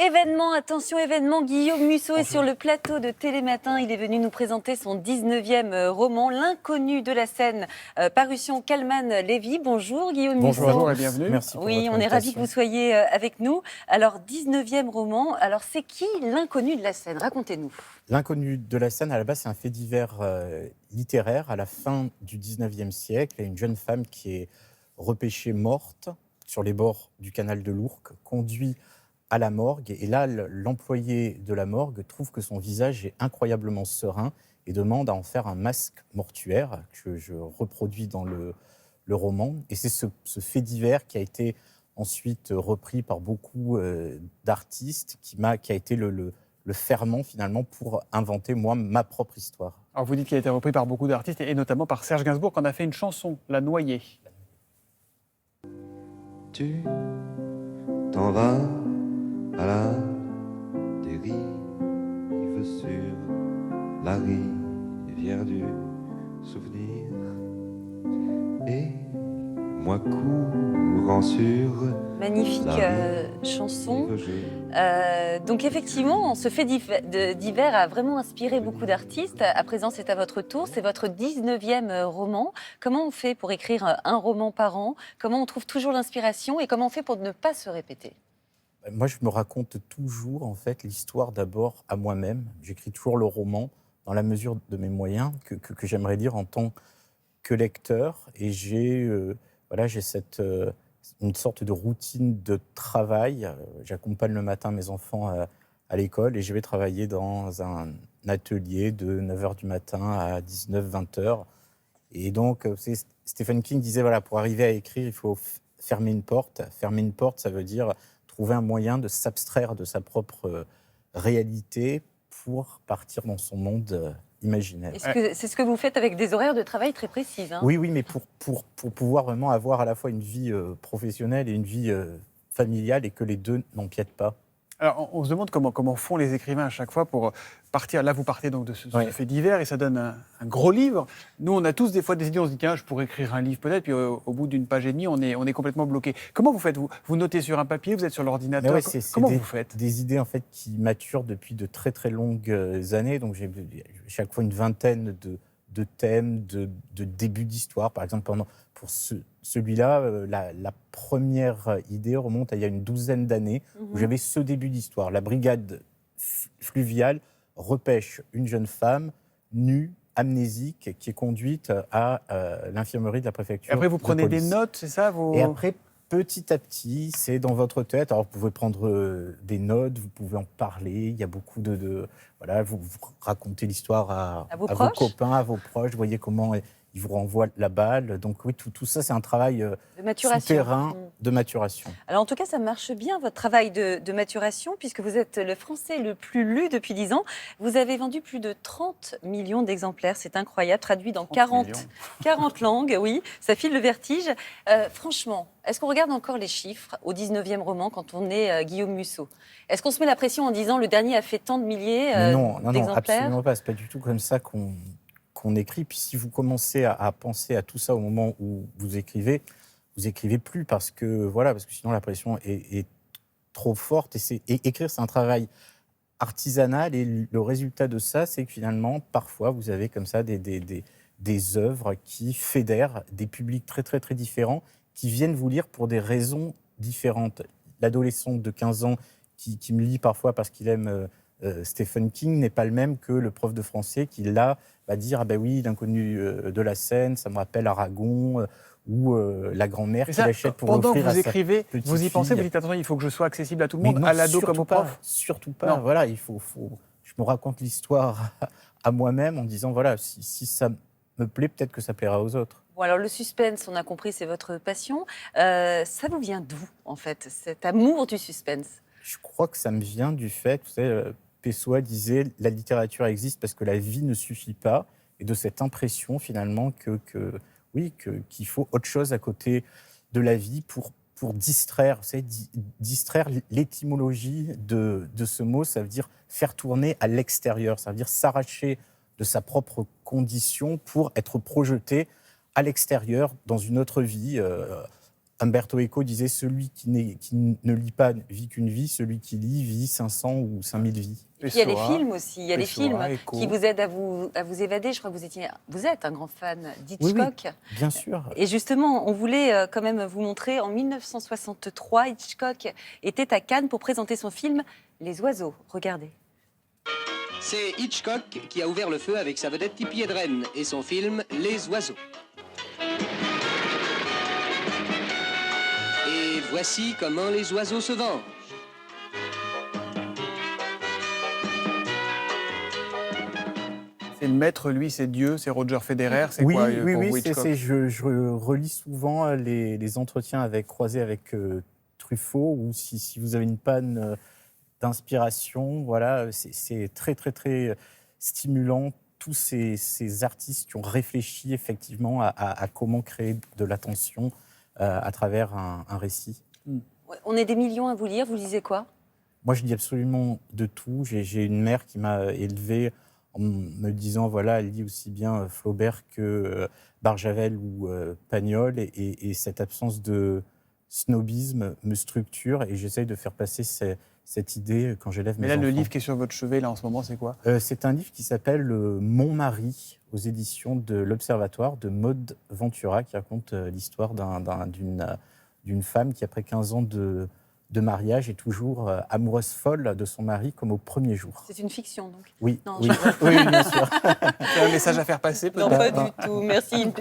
Événement, attention, événement, Guillaume Musso est sur le plateau de Télématin. Il est venu nous présenter son 19e roman, L'inconnu de la scène, parution Calman-Lévy. Bonjour Guillaume Musso. Bonjour et bienvenue. Merci pour Oui, votre on est ravis invitation. que vous soyez avec nous. Alors, 19e roman, alors c'est qui l'inconnu de la scène? Racontez-nous. L'inconnu de la scène, à la base, c'est un fait divers littéraire. À la fin du 19e siècle, il y a une jeune femme qui est repêchée morte sur les bords du canal de l'Ourcq, conduite à la morgue. Et là, l'employé de la morgue trouve que son visage est incroyablement serein et demande à en faire un masque mortuaire que je reproduis dans le roman. Et c'est ce fait divers qui a été ensuite repris par beaucoup d'artistes, qui a été le ferment finalement pour inventer moi ma propre histoire. Alors vous dites qu'il a été repris par beaucoup d'artistes et notamment par Serge Gainsbourg qui en a fait une chanson, La Noyée. Tu t'en vas à la dérive sur la rivière du souvenir et moi courant sur Magnifique chanson. Donc effectivement, ce fait divers a vraiment inspiré beaucoup d'artistes. À présent, c'est à votre tour. C'est votre 19e roman. Comment on fait pour écrire un roman par an? Comment on trouve toujours l'inspiration? Et comment on fait pour ne pas se répéter? Moi, je me raconte toujours en fait l'histoire d'abord à moi-même. J'écris toujours le roman dans la mesure de mes moyens que j'aimerais lire en tant que lecteur. Et j'ai une sorte de routine de travail. J'accompagne le matin mes enfants à l'école et je vais travailler dans un atelier de 9h du matin à 19-20 heures. Et donc, Stephen King disait, voilà, pour arriver à écrire, il faut fermer une porte. Fermer une porte, ça veut dire trouver un moyen de s'abstraire de sa propre réalité pour partir dans son monde imaginaire. Est-ce que c'est ce que vous faites avec des horaires de travail très précises, hein? Oui, mais pour pouvoir vraiment avoir à la fois une vie professionnelle et une vie familiale et que les deux n'empiètent pas. Alors on se demande comment font les écrivains à chaque fois pour partir. Là vous partez donc de ce fait divers et ça donne un gros livre. Nous on a tous des fois des idées, on se dit tiens je pourrais écrire un livre peut-être, puis au bout d'une page et demie on est complètement bloqué. Comment vous faites vous notez sur un papier, vous êtes sur l'ordinateur, comment vous faites? Des idées en fait qui maturent depuis de très très longues années, donc j'ai chaque fois une vingtaine de thèmes, de débuts d'histoire. Par exemple, pour celui-là, la première idée remonte à il y a une douzaine d'années, où j'avais ce début d'histoire. La brigade fluviale repêche une jeune femme nue, amnésique, qui est conduite à l'infirmerie de la préfecture. Et après, vous prenez des notes, c'est ça Et après, petit à petit, c'est dans votre tête. Alors, vous pouvez prendre des notes, vous pouvez en parler. Il y a beaucoup voilà, vous racontez l'histoire à vos copains, à vos proches. Vous voyez comment ils vous renvoient la balle. Donc oui, tout ça, c'est un travail souterrain de maturation. Alors en tout cas, ça marche bien, votre travail de maturation, puisque vous êtes le Français le plus lu depuis 10 ans. Vous avez vendu plus de 30 millions d'exemplaires. C'est incroyable, traduit dans 40 langues. Oui, ça file le vertige. Franchement, est-ce qu'on regarde encore les chiffres au 19e roman quand on est Guillaume Musso? Est-ce qu'on se met la pression en disant le dernier a fait tant de milliers d'exemplaires? Non, absolument pas. C'est pas du tout comme ça qu'on écrit. Puis si vous commencez à penser à tout ça au moment où vous écrivez plus parce que sinon la pression est trop forte. Et écrire, c'est un travail artisanal et le résultat de ça, c'est que finalement, parfois, vous avez comme ça des œuvres qui fédèrent des publics très, très, très différents qui viennent vous lire pour des raisons différentes. L'adolescent de 15 ans qui me lit parfois parce qu'il aime Stephen King n'est pas le même que le prof de français qui, là, va dire « Ah ben oui, l'inconnu de la scène, ça me rappelle Aragon ou la grand-mère qui l'achète pour offrir à sa petite fille. » Pendant que vous écrivez, vous y pensez, vous dites « Attention, il faut que je sois accessible à tout le monde, à l'ado comme au prof ». Surtout pas. Non. Voilà, je me raconte l'histoire à moi-même en disant « Voilà, si ça me plaît, peut-être que ça plaira aux autres ». Bon, alors le suspense, on a compris, c'est votre passion. Ça vous vient d'où, en fait, cet amour du suspense? Je crois que ça me vient du fait, vous savez, Pessoa disait « La littérature existe parce que la vie ne suffit pas », et de cette impression finalement qu'il faut autre chose à côté de la vie pour distraire. Vous savez, distraire, l'étymologie de ce mot, ça veut dire faire tourner à l'extérieur, ça veut dire s'arracher de sa propre condition pour être projeté à l'extérieur dans une autre vie, Umberto Eco disait « Celui qui ne lit pas vit qu'une vie, celui qui lit vit 500 ou 5000 vies ». Et puis il y a les films aussi, il y a les Pessoa, films Eco. qui vous aident à vous évader. Je crois que vous êtes un grand fan d'Hitchcock. Oui, bien sûr. Et justement, on voulait quand même vous montrer, en 1963, Hitchcock était à Cannes pour présenter son film Les Oiseaux. Regardez. C'est Hitchcock qui a ouvert le feu avec sa vedette Tippi Hedren et son film Les Oiseaux. Et voici comment les oiseaux se vengent. C'est le maître, lui, c'est Dieu, c'est Roger Federer, c'est Oui, quoi oui, pour oui, vous, Hitchcock je relis souvent les entretiens croisés avec Truffaut, ou si vous avez une panne d'inspiration, voilà, c'est très, très, très stimulant. Tous ces artistes qui ont réfléchi effectivement à comment créer de l'attention à travers un récit. Ouais, on est des millions à vous lire. Vous lisez quoi? Moi, je lis absolument de tout. J'ai une mère qui m'a élevé en me disant, voilà, elle lit aussi bien Flaubert que Barjavel ou Pagnol, et cette absence de snobisme me structure, et j'essaye de faire passer cette idée quand j'élève mes Mais là, enfants. le livre qui est sur votre chevet, là, en ce moment, c'est quoi? C'est un livre qui s'appelle Mon mari, aux éditions de l'Observatoire, de Maude Ventura, qui raconte l'histoire d'une femme qui, après 15 ans de mariage, est toujours amoureuse folle de son mari, comme au premier jour. C'est une fiction, donc. Oui, Non, oui, oui, bien sûr. C'est un message à faire passer, peut-être? Non, pas du tout. Merci.